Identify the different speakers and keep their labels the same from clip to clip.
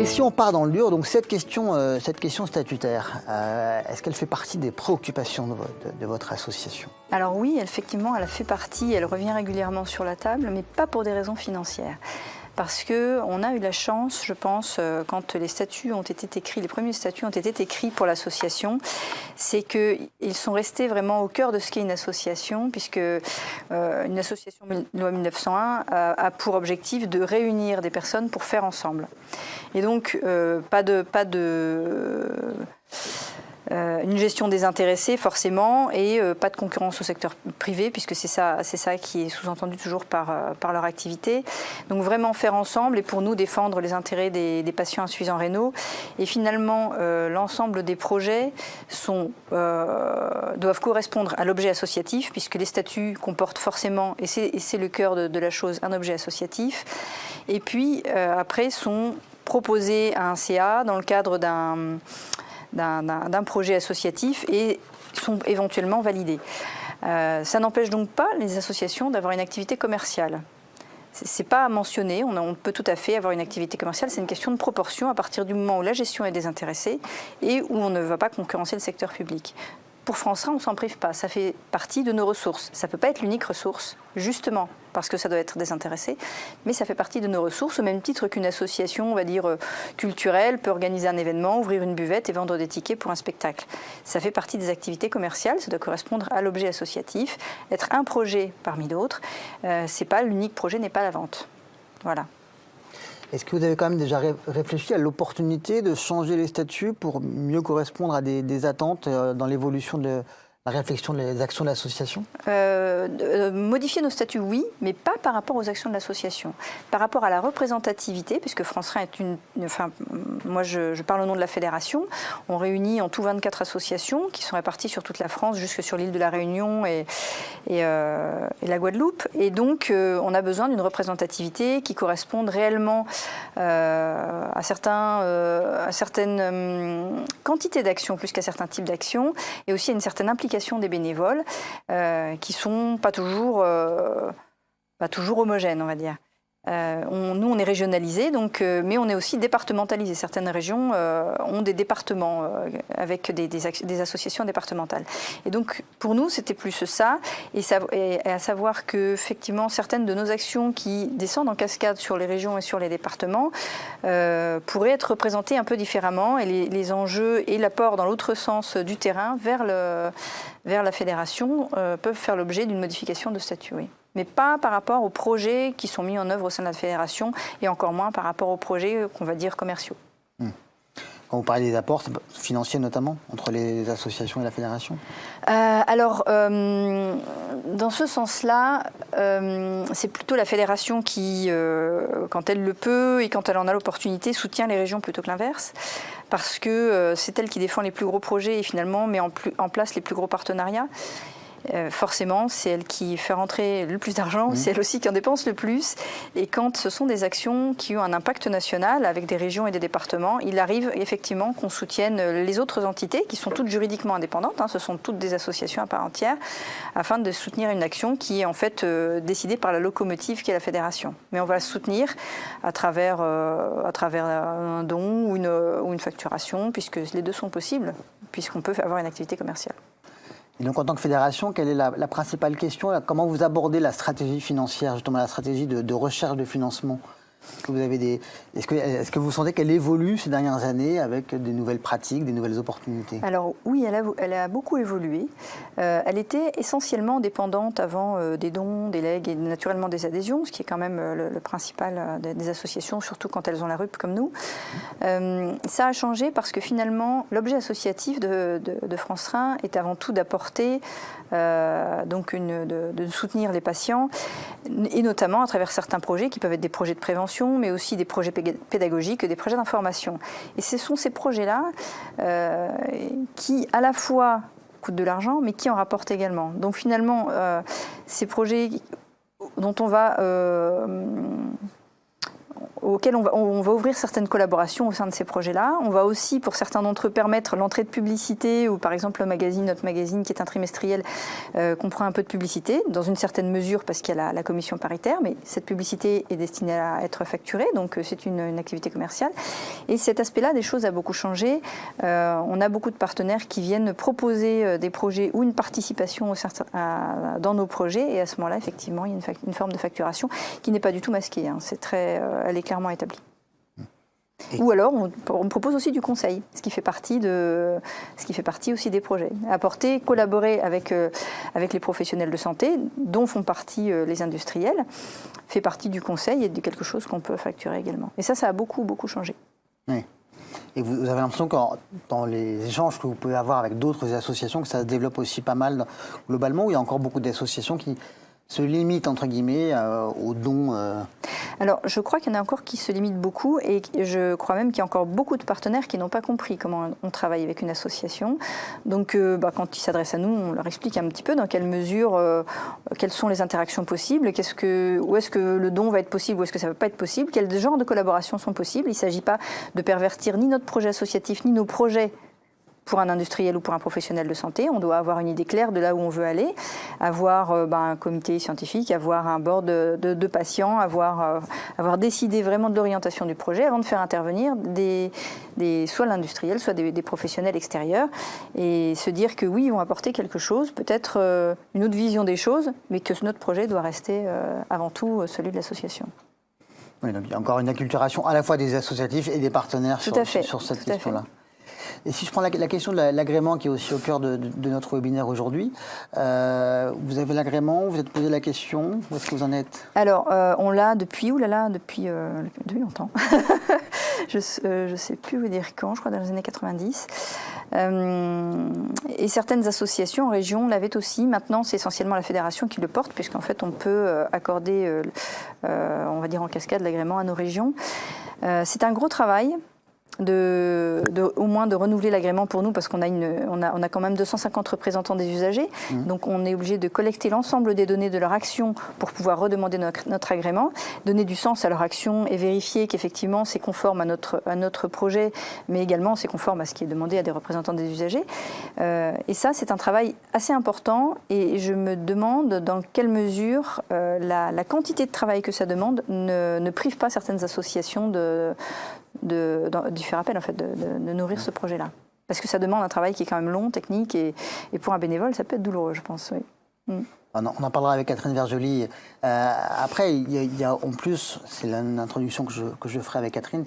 Speaker 1: Et si on part dans le dur, donc cette question statutaire, est-ce qu'elle fait partie des préoccupations de votre association?
Speaker 2: Alors oui, effectivement, elle fait partie, elle revient régulièrement sur la table, mais pas pour des raisons financières. Parce qu'on a eu la chance, je pense, quand les statuts ont été écrits, les premiers statuts ont été écrits pour l'association, c'est qu'ils sont restés vraiment au cœur de ce qu'est une association, puisque une association loi 1901 a pour objectif de réunir des personnes pour faire ensemble. Et donc, une gestion désintéressée forcément et pas de concurrence au secteur privé puisque c'est ça qui est sous-entendu toujours par leur activité. Donc vraiment faire ensemble et pour nous défendre les intérêts des patients insuffisants rénaux. Et finalement l'ensemble des projets doivent correspondre à l'objet associatif puisque les statuts comportent forcément, et c'est le cœur de la chose, un objet associatif. Et puis après sont proposés à un CA dans le cadre d'un projet associatif et sont éventuellement validés. Ça n'empêche donc pas les associations d'avoir une activité commerciale. C'est pas à mentionner, on peut tout à fait avoir une activité commerciale, c'est une question de proportion à partir du moment où la gestion est désintéressée et où on ne va pas concurrencer le secteur public. Pour France 1, on ne s'en prive pas, ça fait partie de nos ressources. Ça ne peut pas être l'unique ressource, justement, parce que ça doit être désintéressé, mais ça fait partie de nos ressources, au même titre qu'une association, on va dire, culturelle peut organiser un événement, ouvrir une buvette et vendre des tickets pour un spectacle. Ça fait partie des activités commerciales, ça doit correspondre à l'objet associatif, être un projet parmi d'autres. C'est pas l'unique projet, n'est pas la vente. Voilà.
Speaker 1: Est-ce que vous avez quand même déjà réfléchi à l'opportunité de changer les statuts pour mieux correspondre à des attentes dans l'évolution de la réflexion des actions de l'association?
Speaker 2: Modifier nos statuts, oui, mais pas par rapport aux actions de l'association. Par rapport à la représentativité, puisque France 1 est moi je parle au nom de la fédération, on réunit en tout 24 associations qui sont réparties sur toute la France, jusque sur l'île de la Réunion et la Guadeloupe. Et donc on a besoin d'une représentativité qui corresponde réellement à certaines quantités d'actions plus qu'à certains types d'actions, et aussi à une certaine implication des bénévoles qui sont pas toujours homogènes, on va dire. Nous, on est régionalisé, donc, mais on est aussi départementalisé. Certaines régions ont des départements avec des associations départementales. Et donc, pour nous, c'était plus ça. Et à savoir qu'effectivement, certaines de nos actions qui descendent en cascade sur les régions et sur les départements pourraient être représentées un peu différemment. Et les enjeux et l'apport dans l'autre sens du terrain vers la fédération peuvent faire l'objet d'une modification de statut, oui. Mais pas par rapport aux projets qui sont mis en œuvre au sein de la fédération et encore moins par rapport aux projets qu'on va dire commerciaux.
Speaker 1: Quand vous parlez des apports financiers notamment entre les associations et la fédération?
Speaker 2: Alors, dans ce sens-là, c'est plutôt la fédération qui, quand elle le peut et quand elle en a l'opportunité, soutient les régions plutôt que l'inverse, parce que c'est elle qui défend les plus gros projets et finalement met en place les plus gros partenariats. Forcément, c'est elle qui fait rentrer le plus d'argent, c'est elle aussi qui en dépense le plus. Et quand ce sont des actions qui ont un impact national avec des régions et des départements, il arrive effectivement qu'on soutienne les autres entités qui sont toutes juridiquement indépendantes, ce sont toutes des associations à part entière, afin de soutenir une action qui est en fait décidée par la locomotive qui est la fédération. Mais on va la soutenir à travers un don ou une facturation, puisque les deux sont possibles, puisqu'on peut avoir une activité commerciale.
Speaker 1: Et donc, en tant que fédération, quelle est la principale question? Comment vous abordez la stratégie financière, justement la stratégie de recherche de financement? Est-ce que vous sentez qu'elle évolue ces dernières années avec des nouvelles pratiques, des nouvelles opportunités?
Speaker 2: Alors oui, elle a beaucoup évolué. Elle était essentiellement dépendante avant des dons, des legs et naturellement des adhésions, ce qui est quand même le principal des associations, surtout quand elles ont la RUP comme nous. Ça a changé parce que finalement, l'objet associatif de France 1 est avant tout d'apporter, de soutenir les patients, et notamment à travers certains projets qui peuvent être des projets de prévention, mais aussi des projets pédagogiques, des projets d'information. Et ce sont ces projets-là qui, à la fois, coûtent de l'argent, mais qui en rapportent également. Donc finalement, ces projets dont on va auxquels on va ouvrir certaines collaborations au sein de ces projets-là. On va aussi, pour certains d'entre eux, permettre l'entrée de publicité, ou par exemple notre magazine qui est un trimestriel, comprend un peu de publicité, dans une certaine mesure parce qu'il y a la commission paritaire, mais cette publicité est destinée à être facturée, donc c'est une activité commerciale. Et cet aspect-là, des choses a beaucoup changé. On a beaucoup de partenaires qui viennent proposer des projets ou une participation dans nos projets, et à ce moment-là, effectivement, il y a une forme de facturation qui n'est pas du tout masquée. Hein. Elle est clairement établie. Ou alors, on propose aussi du conseil, ce qui fait partie aussi des projets. Apporter, collaborer avec les professionnels de santé, dont font partie les industriels, fait partie du conseil et de quelque chose qu'on peut facturer également. Et ça a beaucoup, beaucoup changé.
Speaker 1: Oui. Et vous avez l'impression que dans les échanges que vous pouvez avoir avec d'autres associations, que ça se développe aussi pas mal globalement, où il y a encore beaucoup d'associations qui se limitent, entre guillemets, aux dons
Speaker 2: Alors, je crois qu'il y en a encore qui se limitent beaucoup, et je crois même qu'il y a encore beaucoup de partenaires qui n'ont pas compris comment on travaille avec une association. Donc, quand ils s'adressent à nous, on leur explique un petit peu dans quelle mesure, quelles sont les interactions possibles, où est-ce que le don va être possible, où est-ce que ça ne va pas être possible, quels genres de collaborations sont possibles. Il ne s'agit pas de pervertir ni notre projet associatif, ni nos projets pour un industriel ou pour un professionnel de santé. On doit avoir une idée claire de là où on veut aller, avoir un comité scientifique, avoir un board de patients, avoir décidé vraiment de l'orientation du projet avant de faire intervenir soit l'industriel, soit des professionnels extérieurs, et se dire que oui, ils vont apporter quelque chose, peut-être une autre vision des choses, mais que notre projet doit rester avant tout celui de l'association.
Speaker 1: Oui, donc il y a encore une acculturation à la fois des associatifs et des partenaires sur cette question-là. Et si je prends la question de l'agrément qui est aussi au cœur de notre webinaire aujourd'hui, vous avez l'agrément, vous vous êtes posé la question, où est-ce que vous en êtes?
Speaker 2: Alors, on l'a depuis longtemps. Je ne sais plus vous dire quand, je crois dans les années 90. Et certaines associations en région l'avaient aussi. Maintenant, c'est essentiellement la fédération qui le porte, puisqu'en fait, on peut accorder, on va dire en cascade, l'agrément à nos régions. C'est un gros travail. Au moins de renouveler l'agrément pour nous, parce qu'on a quand même 250 représentants des usagers, donc on est obligé de collecter l'ensemble des données de leur action pour pouvoir redemander notre agrément, donner du sens à leur action et vérifier qu'effectivement c'est conforme à notre projet, mais également c'est conforme à ce qui est demandé à des représentants des usagers. Et ça, c'est un travail assez important, et je me demande dans quelle mesure la quantité de travail que ça demande ne prive pas certaines associations d'y faire appel, en fait, de nourrir ce projet-là. Parce que ça demande un travail qui est quand même long, technique, et pour un bénévole, ça peut être douloureux, je pense. Oui.
Speaker 1: On en parlera avec Catherine Vergely. Après, il y a en plus, c'est l'introduction que je ferai avec Catherine,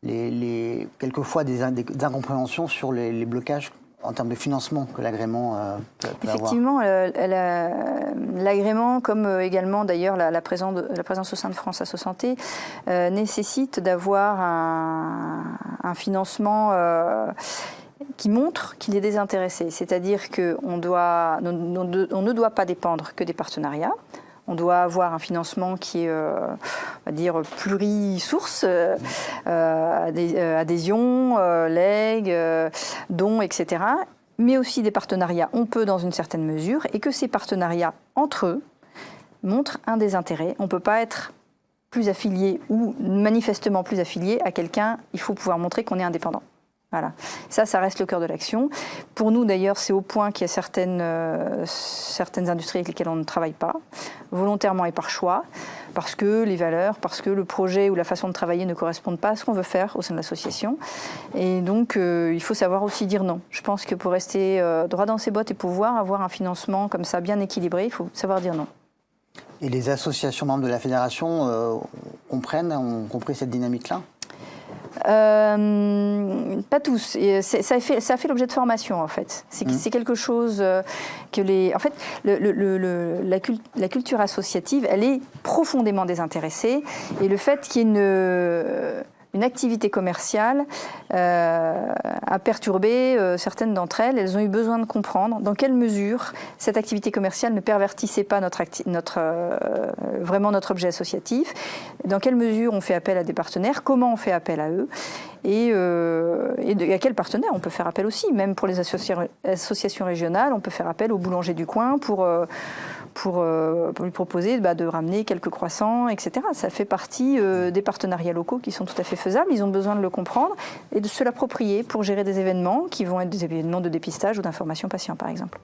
Speaker 1: quelquefois des incompréhensions sur les blocages en termes de financement que l'agrément peut
Speaker 2: Effectivement, l'agrément, comme également d'ailleurs la présence au sein de France Asso Santé, nécessite d'avoir un financement qui montre qu'il est désintéressé. C'est-à-dire qu'on ne doit pas dépendre que des partenariats. On doit avoir un financement qui est, on va dire, plurisource, adhésion, legs, dons, etc. Mais aussi des partenariats, on peut dans une certaine mesure, et que ces partenariats entre eux montrent un désintérêt. On ne peut pas être plus affilié ou manifestement plus affilié à quelqu'un, il faut pouvoir montrer qu'on est indépendant. Voilà. Ça reste le cœur de l'action. Pour nous, d'ailleurs, c'est au point qu'il y a certaines industries avec lesquelles on ne travaille pas, volontairement et par choix, parce que les valeurs, parce que le projet ou la façon de travailler ne correspondent pas à ce qu'on veut faire au sein de l'association. Et donc, il faut savoir aussi dire non. Je pense que pour rester droit dans ses bottes et pouvoir avoir un financement comme ça bien équilibré, il faut savoir dire non.
Speaker 1: Et les associations membres de la fédération ont compris cette dynamique-là ?
Speaker 2: Pas tous. Et ça a fait l'objet de formation, en fait. C'est quelque chose que en fait, la culture associative, elle est profondément désintéressée. Et le fait qu'il y ait une activité commerciale a perturbé certaines d'entre elles. Elles ont eu besoin de comprendre dans quelle mesure cette activité commerciale ne pervertissait pas vraiment notre objet associatif, dans quelle mesure on fait appel à des partenaires, comment on fait appel à eux, et à quels partenaires on peut faire appel aussi. Même pour les associations régionales, on peut faire appel au boulanger du coin pour pour lui proposer de ramener quelques croissants, etc. Ça fait partie des partenariats locaux qui sont tout à fait faisables. Ils ont besoin de le comprendre et de se l'approprier pour gérer des événements qui vont être des événements de dépistage ou d'information patient, par exemple.